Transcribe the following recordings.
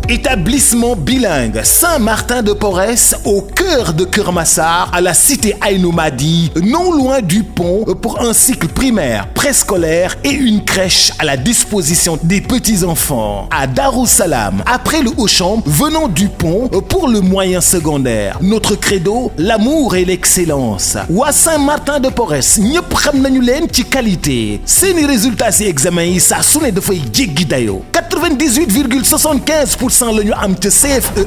Établissement bilingue Saint-Martin-de-Porès au cœur de Keur Massar à la cité Aïnoumadi, non loin du pont pour un cycle primaire, préscolaire et une crèche à la disposition des petits-enfants. À Darussalam, après le Auchan, venant du pont pour le moyen secondaire. Notre credo, l'amour et l'excellence. Waa Saint-Martin-de-Porès ñëpp xam nañu leen ci qualité. Seeni résultats ci examen yi saa su ne dafay jéggi dayoo. 98,75% la ñu am ca CFEE,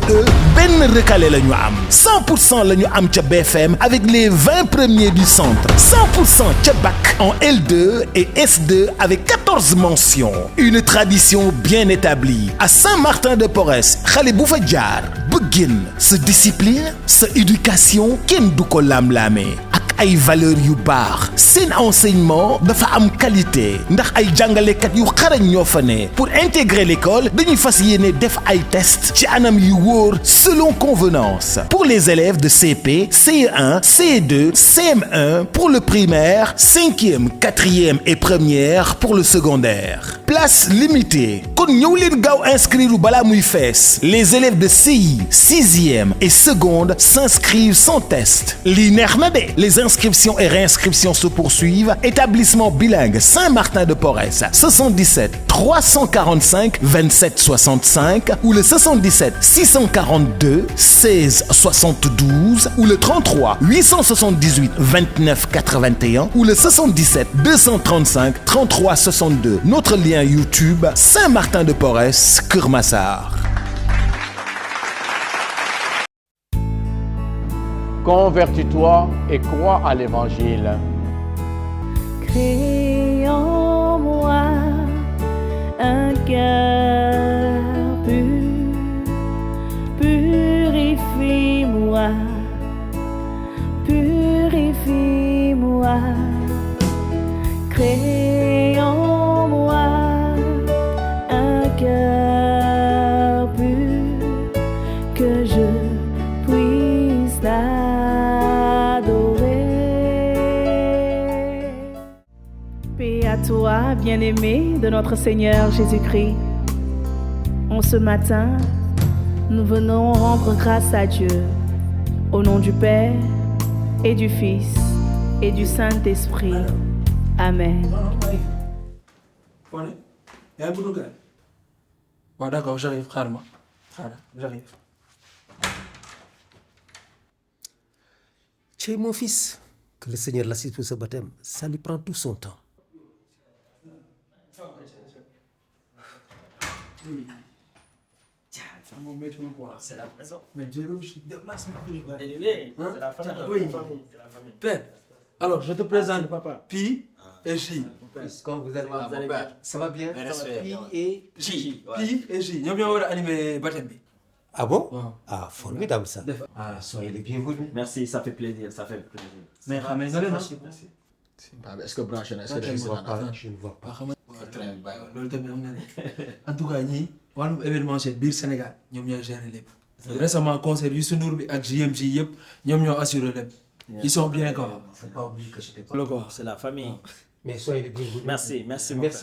benn recalé la ñu am. 100% la ñu am ca BFM avec les 20 premiers du centre. 100% ca bac en L2 et S2 avec 14 mentions. Une tradition bien établie. À Saint-Martin-de-Porès, xale bu fa jaar ba génn sa discipline, sa éducation kenn du ko lam-laamee. Ay valeurs yu baax seen enseignement dafa am qualité ndax ay jàngalekat yu xarañ ñoo fa ne. Pour intégrer l'école dañuy fas yéene def ay test ci anam yu wóor selon convenance. Pour les élèves de CP, CE1, CE2, CM1 pour le primaire, 5e, 4e et première pour le secondaire. Place limitée kon ñëw leen gaaw inscrire balaa muy fees. Les élèves de CI, 6e et seconde s'inscrivent sans test. Lii neex na de. Les inscriptions et réinscriptions se poursuivent. Établissement bilingue Saint-Martin-de-Porès, 77 345 27 65 ou le 77 642 16 72 ou le 33 878 29 81 ou le 77 235 33 62. Notre lien YouTube Saint-Martin-de-Porès, Keur Massar. Convertis-toi et crois à l'évangile. Crée en moi un cœur pur, purifie-moi, purifie-moi. Crée en moi un cœur pur, que je puisse Paix à toi, bien-aimé de notre Seigneur Jésus-Christ. En ce matin, nous venons rendre grâce à Dieu, au nom du Père et du Fils et du Saint-Esprit. Amen. D'accord, j'arrive, j'arrive. Tu es mon fils. Que le Seigneur l'assiste pour ce baptême. Ça lui prend tout son temps. C'est la présence. Mais Dieu, je déplace c'est la famille. Oui. Père, alors je te présente papa. Pi et J. Quand vous allez voir, ça va bien? Pi et J. Pi et J. Nous allons animer baptême. Ah bon? Ah, formidable ça. Ah, soyez les bienvenus. Merci, ça fait plaisir, ça fait plaisir. Mais merci. Est-ce que branché na? Je ne vois pas. En tout cas ñii wàllum événementiel biir Sénégal ñoom ñoo gérer lépp. Récemment concert Youssou Ndour bi ak JMJ yëpp ñoom ñoo assuré lépp. Ils sont bien quoi. Faut pas oublier que j'étais pas. C'est la famille. Mais soyez les bienvenus. Merci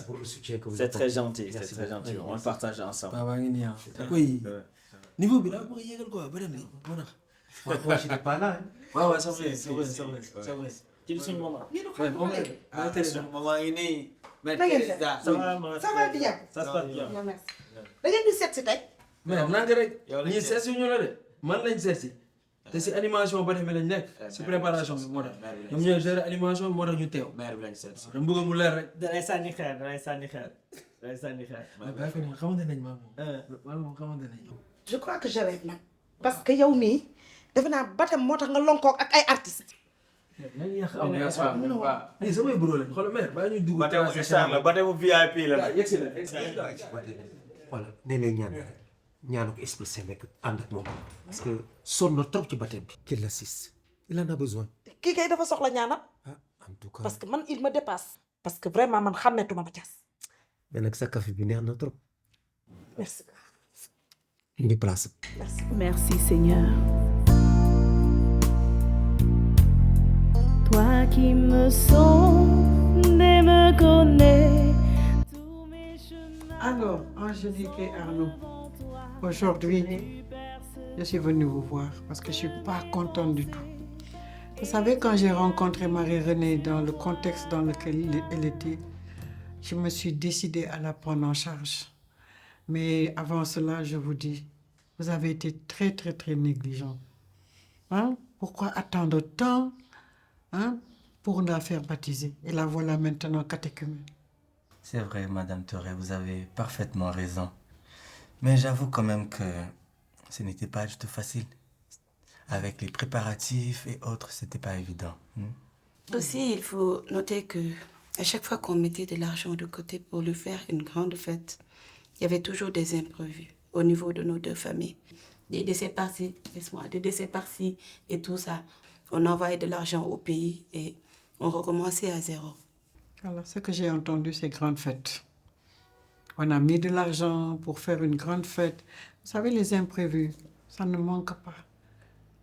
pour le soutien que vous c'est apportez. très gentil, c'est très gentil. On le partage ensemble. Baba ngi nii oui. Niveau bi daa bëgg a yéegal quoi ba dem ni moo tax. Moi, je n'étais pas là. waaw c'est vrai c'est vrai. Ci suñu maman. Maman ngi nii. Ça va bien. Ça se passe bien. Merci. Da ngeen di seet si tey. mais nanga rek ñii seet si ñu la de man lañ seet si te si animation ba demee lañ nekk si préparation bi moo tax ñoom ñooy gérer animation bi moo tax ñu teew. Mère bi lañ seet si. dama bëgg mu leer rek. Dalay sànni xeer. mais bàyyi ko nii xamante nañ maa moom xamante nañ. Je crois que j'arrête nag parce que yow mii defe naa baptême moo tax nga lonkook ak ay artistes. nañ yàq ambiance waaw lii samay bureau lañ xoolal mère bàyyi ñuy dugg. Baptême VIP la. yegsi la Voilà, nee na ñaan rek. ñaanu ko esprit saint nekk ànd ak moom. Parce que sonn na trop ci baptême bi. Qu'il l'assiste. Il en a besoin. kii kay dafa soxla ñaanal. Ah, en tout cas. parce que man il me dépasse. parce que vraiment man xàmmeetuma ma cas. Mais nag sa café bi neex na trop. Merci. Ngi place. Merci. Merci Seigneur. Toi qui me sondes et me connais tous mes chemins. Alors, Angélique et Arnaud, Aujourd'hui, je suis venue vous voir parce que je ne suis pas contente du tout. Vous savez, quand j'ai rencontré Marie-Renée dans le contexte dans lequel elle était, je me suis décidée à la prendre en charge. Mais avant cela, je vous dis, vous avez été très, très, très négligent. Hein? Pourquoi attendre tant pour la faire baptiser? Et la voilà maintenant catéchumène. C'est vrai, Madame Touré, vous avez parfaitement raison. Mais j'avoue quand même que ce n'était pas du tout facile. Avec les préparatifs et autres, c'était pas évident. Aussi, il faut noter que à chaque fois qu'on mettait de l'argent de côté pour lui faire une grande fête, il y avait toujours des imprévus au niveau de nos deux familles. Des décès par-ci, des décès par-ci et tout ça. On envoyait de l'argent au pays et on recommençait à zéro. Alors, ce que j'ai entendu, c'est grande fête. On a mis de l'argent pour faire une grande fête. Vous savez, les imprévus, ça ne manque pas.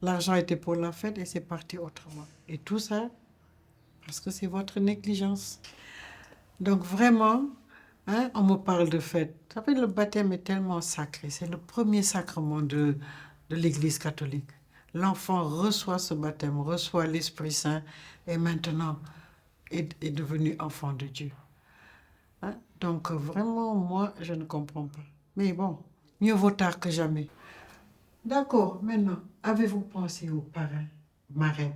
L'argent était pour la fête et c'est parti autrement. Et tout ça, parce que c'est votre négligence. Donc vraiment, on me parle de fête. Vous savez, le baptême est tellement sacré. C'est le premier sacrement de l'Église catholique. L'enfant reçoit ce baptême, reçoit l'Esprit Saint et maintenant est devenu enfant de Dieu. Donc vraiment, moi, je ne comprends pas. Mais bon, mieux vaut tard que jamais. D'accord, maintenant, avez-vous pensé aux parrains, marraines?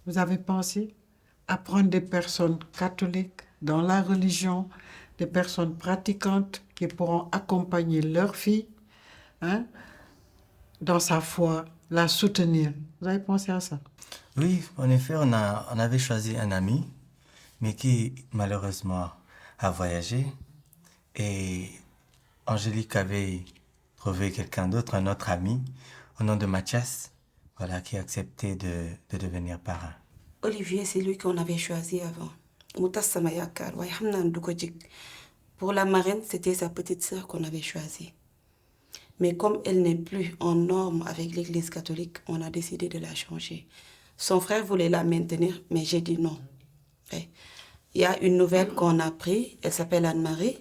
Vous avez pensé à prendre des personnes catholiques dans la religion, des personnes pratiquantes qui pourront accompagner leur fille dans sa foi, la soutenir. Vous avez pensé à ça? Oui, en effet, on avait choisi un ami, mais qui malheureusement a voyagé. Et Angélique avait trouvé quelqu'un d'autre, un autre ami, au nom de Mathias, voilà, qui a accepté de devenir parrain. Olivier, c'est lui qu'on avait choisi avant. Pour la marraine, c'était sa petite sœur qu'on avait choisie. Mais comme elle n'est plus en norme avec l'Église catholique, on a décidé de la changer. Son frère voulait la maintenir, mais j'ai dit non. Il y a une nouvelle qu'on a prise, elle s'appelle Anne-Marie.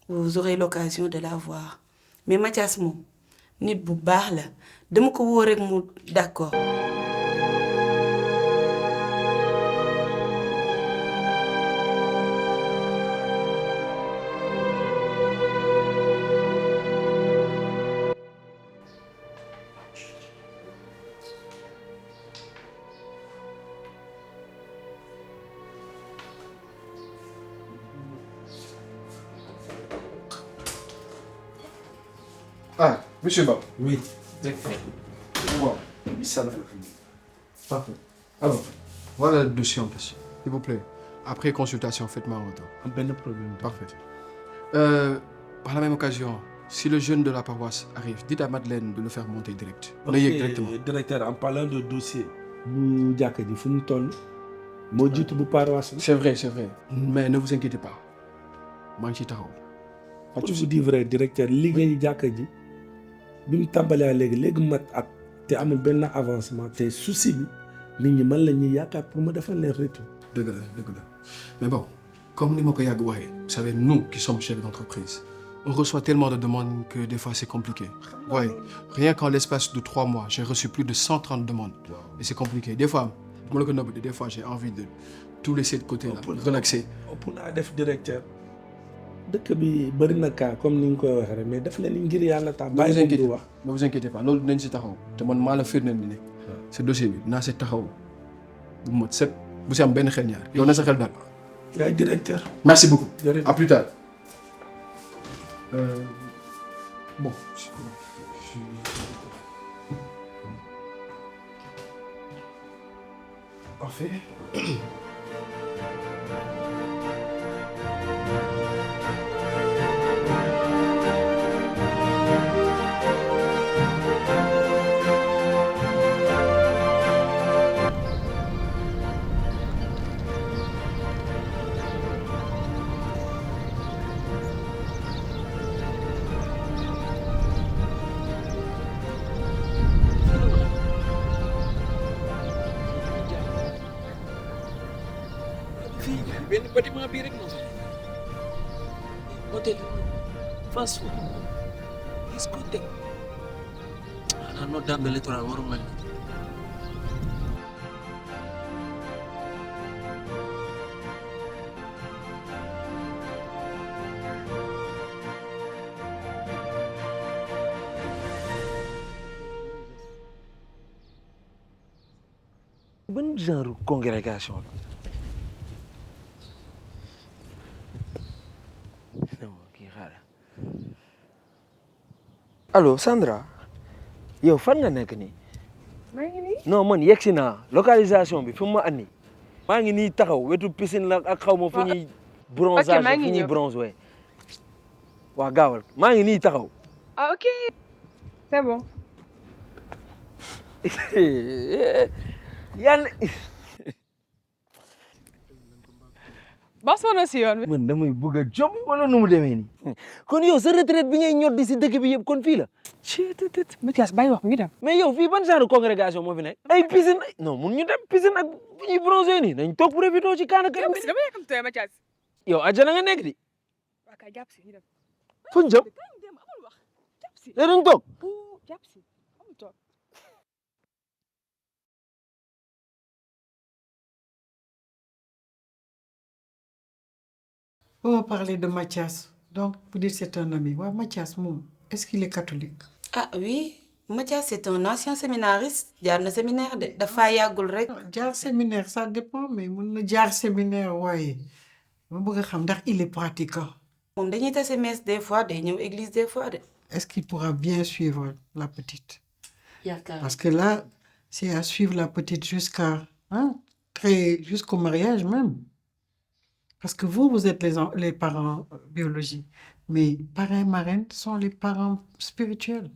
Vous aurez l'occasion de la voir. Mais Mathias moom nit bu baax la dama ko woo rek mu d'accord. Ah, monsieur Ba. Oui. Wow. Ça va. Parfait. Alors, voilà le dossier en place. S'il vous plaît. Après consultation, faites-moi un retour. Pas de problème. Parfait. Par la même occasion, si le jeune de la paroisse arrive, dites à Madeleine de le faire monter direct. Ok, directeur, en parlant de dossier, vous jàkka ji fu mu toll moo jiitu bu paroisse. C'est vrai, c'est vrai. Mais ne vous inquiétez pas. maa ngi ciy taxaw. Pour vous dire vrai, directeur, liggéey jàkka ji bi mu tàmbalee léegi mat at te amul benn avancement te souci bi nit ñi man la ñuy yaakaar pour ma defal leen retour. Dëgg la. Mais bon, comme ni ma ko yàgg waxee, vous savez, nous qui sommes chefs d'entreprise, on reçoit tellement de demandes que des fois c'est compliqué. Ouais, rien qu'en l'espace de 3 mois, j'ai reçu plus de 130 demandes. Et c'est compliqué. Des fois, des fois j'ai envie de tout laisser de côté, là, relaxer. Pour naa def directeur dëkk bi bëri na cas comme ni nga koy waxee rek mais def leen ngir yàlla tax. Ne vous inquiétez pas loolu dinañ si taxaw te man maa la firndeel ni ne ce dossier bi dinaa si taxaw bu mot set bu si am benn xel ñaar yow na sa xel daal. yaay directeur. Merci beaucoup. À plus tard. Bon. Parfait. benn bâtiment bii rek moo fi hôtel fast food discothèque notre dame de l'étoile waru mel ban genre congrégation la non kii xaaral allo Sandra yow fan nga nekk nii maa ngi nii non man yegsi naa localisation bi fi mu ma andi maa ngi nii taxaw wetu piscine la ak xaw ma fu ñuy bronzage fu ñuy bronze we waa gaawal maa ngi nii taxaw ah ok c'est bon yàlla ba soona si yoon bi man damay bëgg a jom wala nu mu demee nii kon yow sa retraite bi ngay ñor di si dëkk bi yëpp kon fii la Mathias bàyyi wax mi dem mais yow fii ban genre congrégation moo fi nekk ay piscine non mun ñu dem piscine ak fu ñuy bronzé nii nañ toog profité ci kaana kër dama yàkkam tooy Mathias yow àjjana nga nekk di waa kay jàpp si ñu dem fuñ jëm da duñ toog jàpp si amul toog On va parler de Mathias. Donc, vous dites que c'est un ami. Ouais, Mathias, est-ce qu'il est catholique? Ah oui, Mathias c'est un ancien séminariste. Il y a un séminaire de Fayagul rek. Jaar séminaire, ça dépend, mais mon jaar séminaire, ouais. Il est pratiquant. Moom dañuy tase messe des fois, day ñëw église des fois de. Est-ce qu'il pourra bien suivre la petite? Yaakaar. Parce que là, c'est à suivre la petite jusqu'au mariage même. Parce que vous êtes les parents biologiques, mais parrains et marraines sont les parents spirituels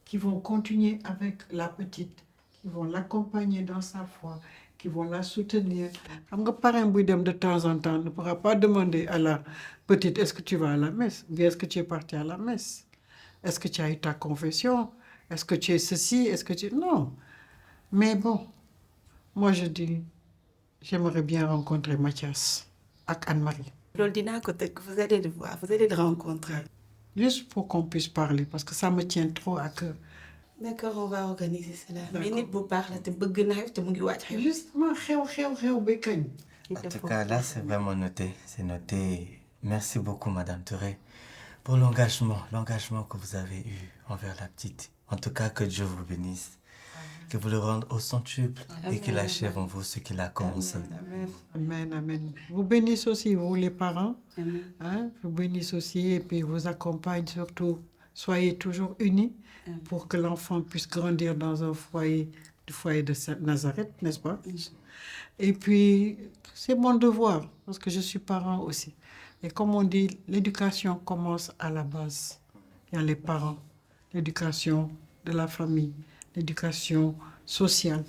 qui vont continuer avec la petite, qui vont l'accompagner dans sa foi, qui vont la soutenir. Un parrain de temps en temps ne pourra pas demander à la petite, est-ce que tu vas à la messe? Ou bien est-ce que tu es parti à la messe? Est-ce que tu as eu ta confession? Est-ce que tu es ceci? Est-ce que tu... Non. Mais bon, moi je dis, j'aimerais bien rencontrer Mathias avec Anne-Marie. Vous allez le voir, vous allez le rencontrer. Juste pour qu'on puisse parler, parce que ça me tient trop à cœur. D'accord, on va organiser cela. Mais nit bu baax la te bëgg na te mu ngi waaj xew. Justement, xew ba kañ. En tout cas, là, c'est vraiment noté. C'est noté. Merci beaucoup, Madame Touré, pour l'engagement que vous avez eu envers la petite. En tout cas, que Dieu vous bénisse. Que vous le rendez au centuple et qu'il achève en vous ce qu'il a commencé. Amen, amen. Vous bénissez aussi, vous les parents. Hein? Vous bénissez aussi et puis vous accompagne surtout. Soyez toujours unis pour que l'enfant puisse grandir dans un foyer, du foyer de Nazareth, n'est-ce pas? Et puis, c'est mon devoir, parce que je suis parent aussi. Et comme on dit, l'éducation commence à la base. Il y a les parents, l'éducation de la famille, l'éducation sociale,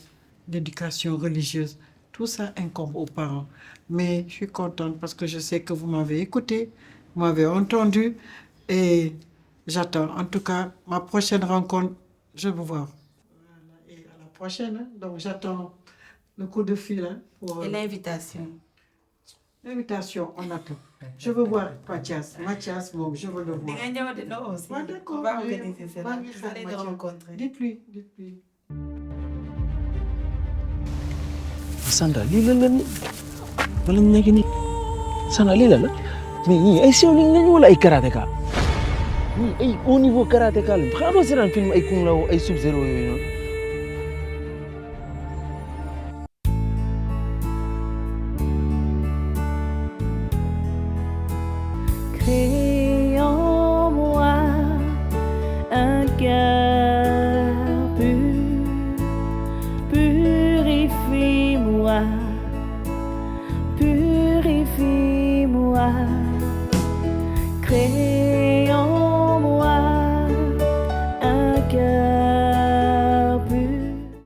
l'éducation religieuse. Tout ça incombe aux parents. Mais je suis contente parce que je sais que vous m'avez écouté, vous m'avez entendu et j'attends. En tout cas, ma prochaine rencontre, je vais vous voir. Et à la prochaine, hein? Donc j'attends le coup de fil. Hein, pour... Et l'invitation. L'invitation, on attend. Je veux voir Mathias. Mathias, bon, je veux le voir. Non, aussi. Ouais, d'accord. On va organiser cela. Vous Vous allez le rencontrer. Dites-lui. Sandra lii la la ni wala ñu nekk nii Sandra lii la la mais ñii ay Shaolin lañu wala ay karatéka ñii ay haut niveau karatéka lañu xanaa doo seetaan film ay Kung Lao ay Sub-Zero yooyu noonu. Crée en moi un cœur pur, purifie-moi, purifie-moi, crée